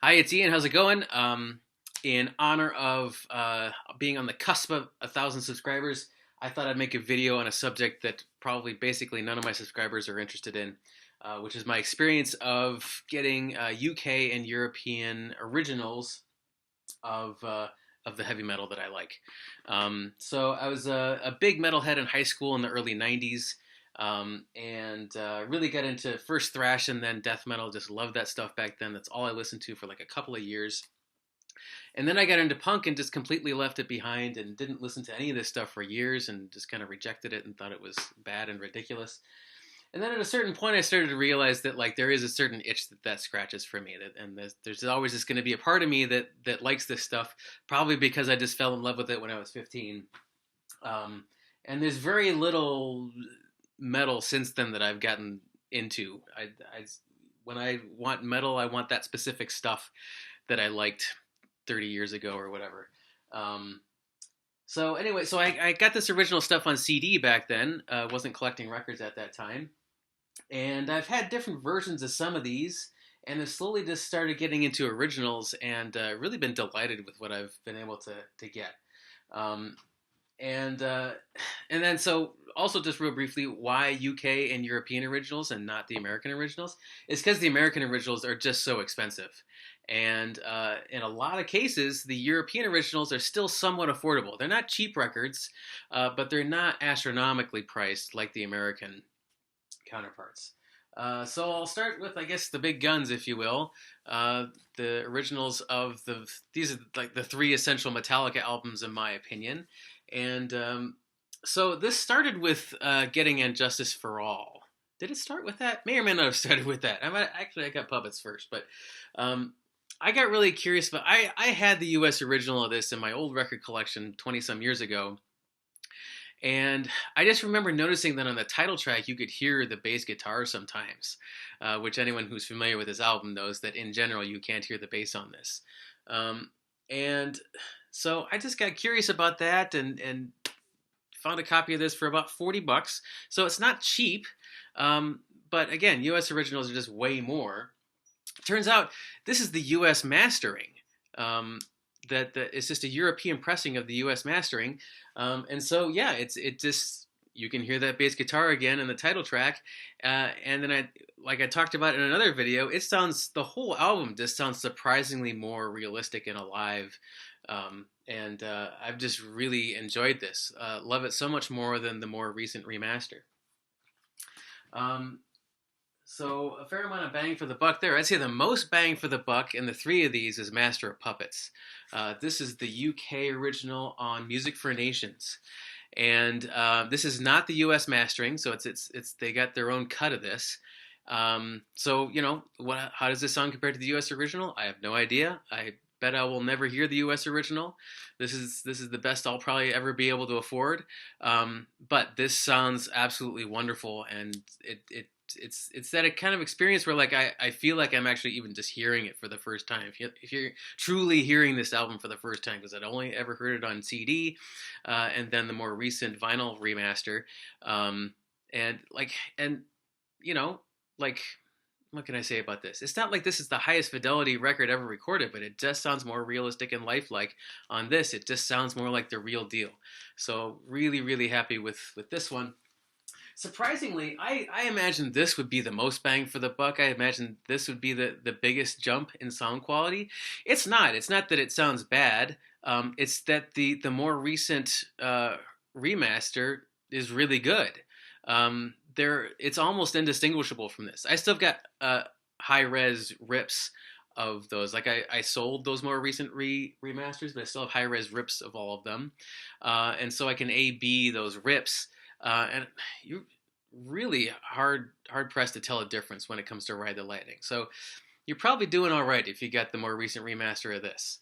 Hi, it's Ian. How's it going? In honor of being on the cusp of 1,000 subscribers, I thought I'd make a video on a subject that probably basically none of my subscribers are interested in, which is my experience of getting UK and European originals of of the heavy metal that I like. So I was a big metalhead in high school in the early '90s, and really got into first thrash and then death metal. Just loved that stuff back then. That's all I listened to for like a couple of years. And then I got into punk and just completely left it behind and didn't listen to any of this stuff for years and just kind of rejected it and thought it was bad and ridiculous. And then at a certain point, I started to realize that like there is a certain itch that scratches for me, and there's always just going to be a part of me that likes this stuff, probably because I just fell in love with it when I was 15. Um, and there's very little metal since then that I've gotten into. When I want metal, I want that specific stuff that I liked 30 years ago or whatever. Um, so anyway, I got this original stuff on CD back then. Wasn't collecting records at that time, and I've had different versions of some of these, and have slowly just started getting into originals, and really been delighted with what I've been able to get. Um, and uh, and then so also just real briefly, why UK and European originals and not the American originals is because the American originals are just so expensive, and in a lot of cases, the European originals are still somewhat affordable. They're not cheap records, but they're not astronomically priced like the American counterparts. So I'll start with, I guess, the big guns, if you will. The originals of these are like the three essential Metallica albums, in my opinion. And so this started with getting And Justice for All. Did it start with that? May or may not have started with that. I got Puppets first, but I got really curious. But I had the U.S. original of this in my old record collection 20 some years ago, and I just remember noticing that on the title track, you could hear the bass guitar sometimes, which anyone who's familiar with this album knows that in general, you can't hear the bass on this. And so I just got curious about that and found a copy of this for about $40. So it's not cheap. But again, US originals are just way more. Turns out this is the US mastering. That it's just a European pressing of the U.S. mastering, and so yeah, it just you can hear that bass guitar again in the title track, and then I talked about in another video, the whole album just sounds surprisingly more realistic and alive, and I've just really enjoyed this. Love it so much more than the more recent remaster. Um, so a fair amount of bang for the buck there. I'd say the most bang for the buck in the three of these is Master of Puppets. This is the UK original on Music for Nations, and this is not the US mastering. So it's they got their own cut of this. So you know how does this sound compared to the US original? I have no idea. I bet I will never hear the U.S. original. This is the best I'll probably ever be able to afford. But this sounds absolutely wonderful, and it's that kind of experience where like I feel like I'm actually even just hearing it for the first time. If you're truly hearing this album for the first time, because I'd only ever heard it on CD, and then the more recent vinyl remaster, and you know like what can I say about this? It's not like this is the highest fidelity record ever recorded, but it just sounds more realistic and lifelike on this. It just sounds more like the real deal. So really, really happy with this one. Surprisingly, I imagined this would be the most bang for the buck. I imagined this would be the biggest jump in sound quality. It's not. It's not that it sounds bad. It's that the more recent remaster is really good. It's almost indistinguishable from this. I still got high res rips of those. Like I sold those more recent remasters, but I still have high res rips of all of them, and so I can A/B those rips, and you really hard pressed to tell a difference when it comes to Ride the Lightning. So you're probably doing all right if you got the more recent remaster of this.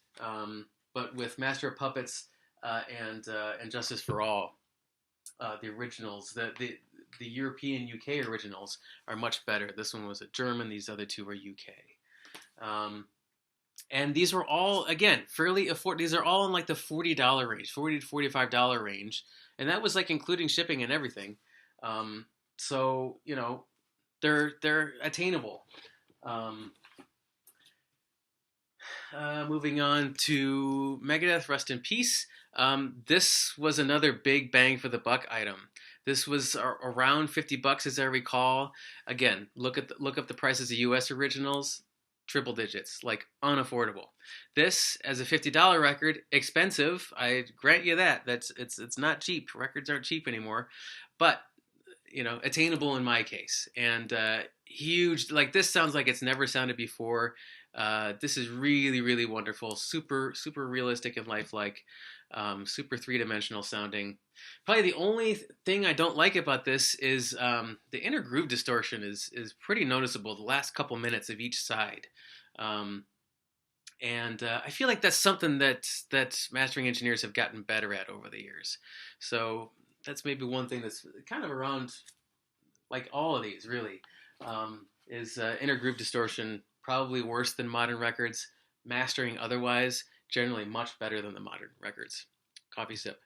But with Master of Puppets and Justice for All, the originals, the European UK originals are much better. This one was a German. These other two were UK. And these were all, again, fairly affordable. These are all in like the $40 range, $40 to $45 range. And that was like including shipping and everything. So, you know, they're attainable. Um, Moving on to Megadeth, Rest in Peace. This was another big bang for the buck item. This was around $50 as I recall. Again, look up the prices of U.S. originals, triple digits, like unaffordable. This as a $50 record, expensive. I grant you that. It's not cheap. Records aren't cheap anymore, but attainable in my case. And huge. Like this sounds like it's never sounded before. This is really, really wonderful. Super, super realistic and lifelike. Super three-dimensional sounding. Probably the only thing I don't like about this is the inner groove distortion is pretty noticeable the last couple minutes of each side. And I feel like that's something that mastering engineers have gotten better at over the years. So that's maybe one thing that's kind of around, like all of these really, is inner groove distortion. Probably worse than modern records. Mastering otherwise, generally much better than the modern records. Coffee sip.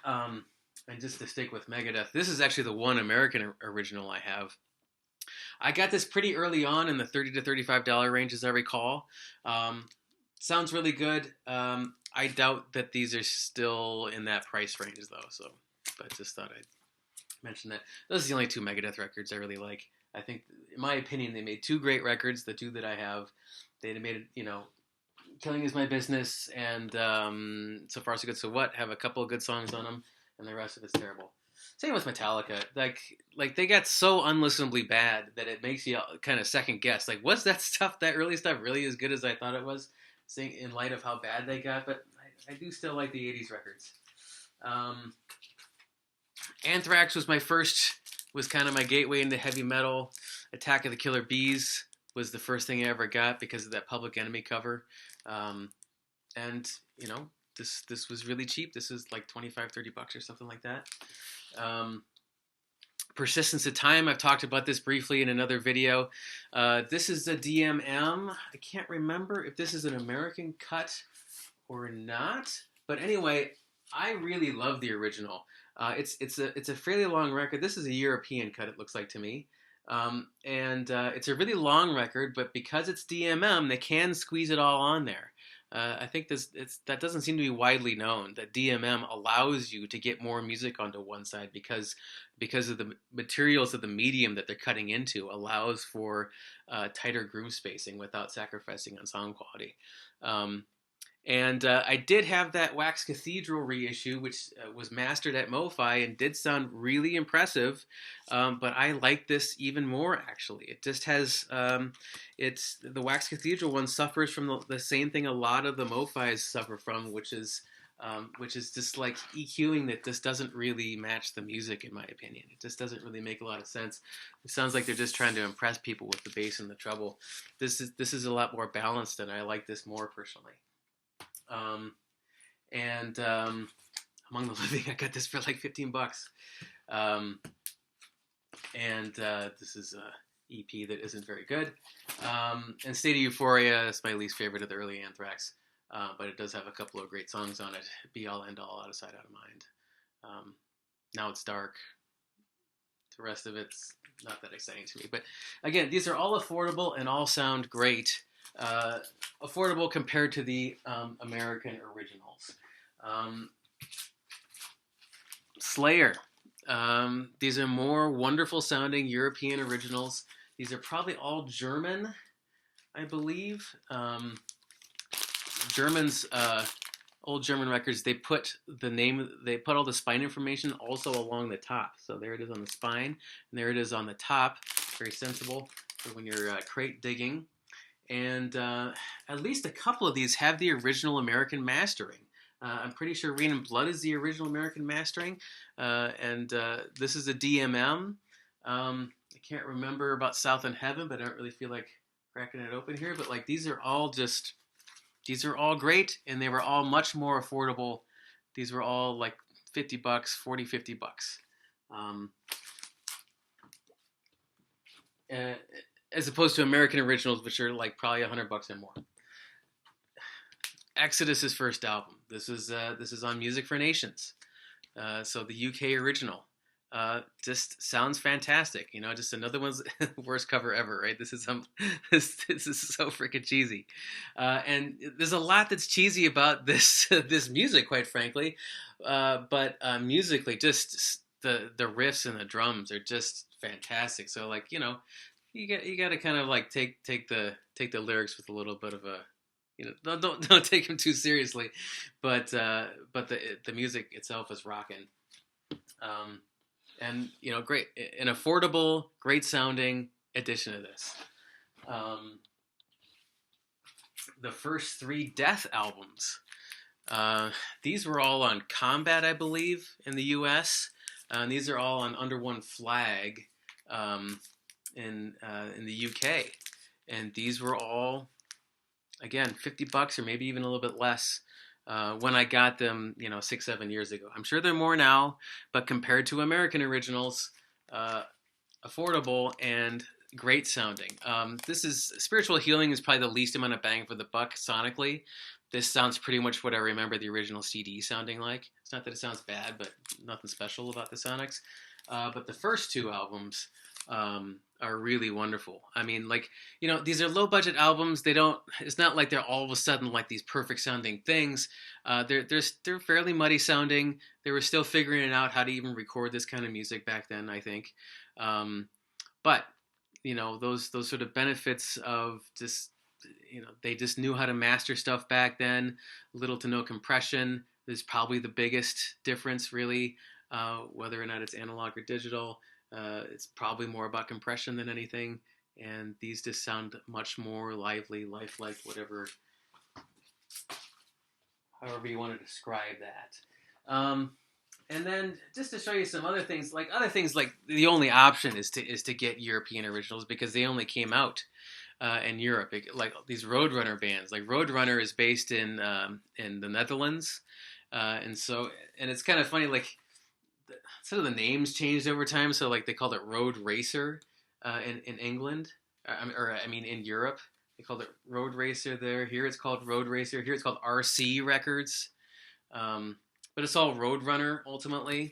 And just to stick with Megadeth, this is actually the one American original I have. I got this pretty early on in the $30 to $35 range, as I recall. Sounds really good. I doubt that these are still in that price range, though. So, but just thought I'd mention that. Those are the only two Megadeth records I really like. I think, in my opinion, they made two great records. The two that I have, they made it. Killing Is My Business and So Far So Good So What have a couple of good songs on them, and the rest of it's terrible. Same with Metallica. Like they got so unlistenably bad that it makes you kind of second guess. Like, was that stuff, that early stuff, really as good as I thought it was? In light of how bad they got, but I do still like the '80s records. Anthrax was kind of my gateway into heavy metal. Attack of the Killer Bees was the first thing I ever got because of that Public Enemy cover. And this was really cheap. This is like $25-$30 or something like that. Persistence of Time, I've talked about this briefly in another video. This is a DMM. I can't remember if this is an American cut or not. But anyway, I really love the original. It's a fairly long record. This is a European cut, it looks like to me. And it's a really long record, but because it's DMM, they can squeeze it all on there. I think that doesn't seem to be widely known, that DMM allows you to get more music onto one side because of the materials of the medium that they're cutting into allows for tighter groove spacing without sacrificing on sound quality. And I did have that Wax Cathedral reissue, which was mastered at MoFi and did sound really impressive. But I like this even more, actually. It just has, the Wax Cathedral one suffers from the same thing a lot of the MoFis suffer from, which is just like EQing that just doesn't really match the music, in my opinion. It just doesn't really make a lot of sense. It sounds like they're just trying to impress people with the bass and the treble. This is a lot more balanced, and I like this more personally. Among the Living, I got this for like $15. This is a EP that isn't very good. And State of Euphoria is my least favorite of the early Anthrax, but it does have a couple of great songs on it. Be All End All, Out of Sight, Out of Mind. Now It's Dark. The rest of it's not that exciting to me. But again, these are all affordable and all sound great. Affordable compared to the American originals. Slayer. These are more wonderful sounding European originals. These are probably all German, I believe. Germans, old German records, they put all the spine information also along the top. So there it is on the spine, and there it is on the top. Very sensible for when you're crate digging. And at least a couple of these have the original American mastering. I'm pretty sure Rain and Blood is the original American mastering. And this is a DMM. I can't remember about South in Heaven, but I don't really feel like cracking it open here. But like these are all great, and they were all much more affordable. These were all like $50, $40, $50. As opposed to American originals, which are like probably $100 or more. Exodus's first album. This is on Music for Nations. So the UK original. just sounds fantastic. You know, just another one's worst cover ever, right? This is so freaking cheesy, and there's a lot that's cheesy about this this music, quite frankly. But musically, just the riffs and the drums are just fantastic. So like you got to kind of like take the lyrics with a little bit of a don't take them too seriously, but the music itself is rocking. Um, and great, an affordable, great sounding addition to this. Um, the first three Death albums, these were all on Combat, I believe, in the U.S. And these are all on Under One Flag um, in the UK, and these were all again $50 or maybe even a little bit less. When I got them, 6-7 years ago. I'm sure they're more now, but compared to American originals, affordable and great sounding. This is Spiritual Healing is probably the least amount of bang for the buck sonically. This sounds pretty much what I remember the original CD sounding like. It's not that it sounds bad, but nothing special about the sonics. But the first two albums are really wonderful. I mean, like, these are low budget albums. It's not like they're all of a sudden like these perfect sounding things. They're fairly muddy sounding. They were still figuring out how to even record this kind of music back then, I think. But those sort of benefits of just, they just knew how to master stuff back then. Little to no compression is probably the biggest difference, really, whether or not it's analog or digital. It's probably more about compression than anything, and these just sound much more lively, lifelike, however you want to describe that. And then just to show you some other things like the only option is to get European originals because they only came out in Europe. Like these Roadrunner bands, like Roadrunner is based in the Netherlands, and it's kind of funny, like. Some of the names changed over time, so like they called it Road Racer in England, in Europe. They called it Road Racer there. Here it's called Road Racer. Here it's called RC Records, but it's all Roadrunner ultimately.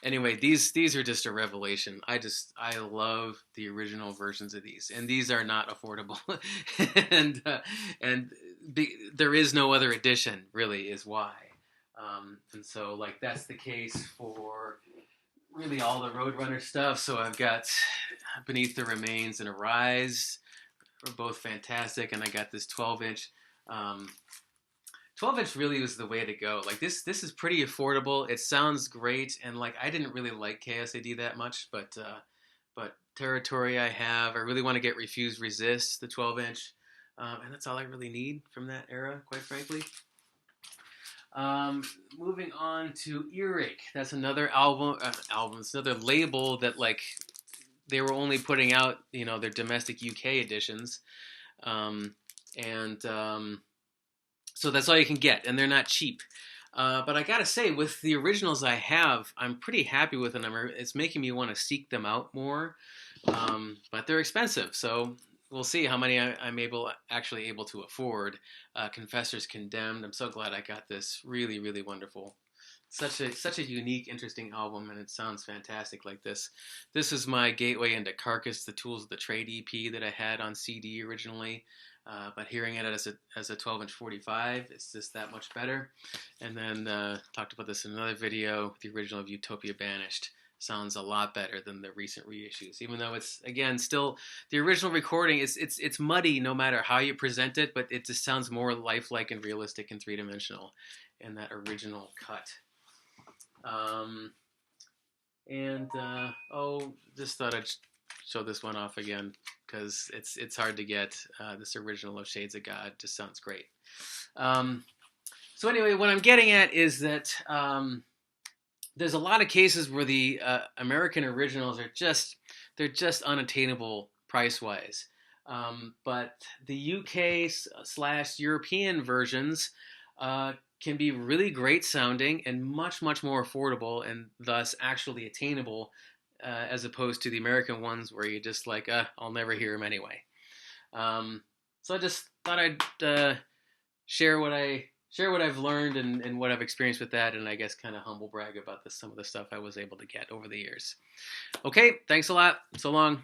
Anyway, these are just a revelation. I love the original versions of these, and these are not affordable, there is no other edition. Really, is why. And so, like, that's the case for really all the Roadrunner stuff. So I've got Beneath the Remains and Arise, are both fantastic, and I got this 12-inch. 12-inch really was the way to go. Like, this is pretty affordable. It sounds great, and like I didn't really like KSAD that much, but Territory I have. I really want to get Refuse Resist, the 12-inch, and that's all I really need from that era, quite frankly. Moving on to Earache. That's another it's another label that like they were only putting out, their domestic UK editions, so that's all you can get, and they're not cheap. But I gotta say, with the originals I have, I'm pretty happy with them. It's making me want to seek them out more, but they're expensive, so. We'll see how many I'm actually able to afford. Confessor's Condemned. I'm so glad I got this. Really, really wonderful. Such a unique, interesting album, and it sounds fantastic like this. This is my gateway into Carcass, the Tools of the Trade EP that I had on CD originally. But hearing it as a 12-inch 45, it's just that much better. And then talked about this in another video, the original of Utopia Banished. Sounds a lot better than the recent reissues, even though it's again still the original recording. It's muddy no matter how you present it, but it just sounds more lifelike and realistic and three-dimensional in that original cut. Just thought I'd show this one off again because it's hard to get. This original of Shades of God just sounds great. So anyway, what I'm getting at is that. There's a lot of cases where the American originals they're just unattainable price-wise. But the UK/European versions can be really great sounding and much, much more affordable and thus actually attainable as opposed to the American ones where you just like, I'll never hear them anyway. So I just thought I'd share what I share what I've learned and what I've experienced with that, and I guess kind of humble brag about some of the stuff I was able to get over the years. Okay, thanks a lot. So long.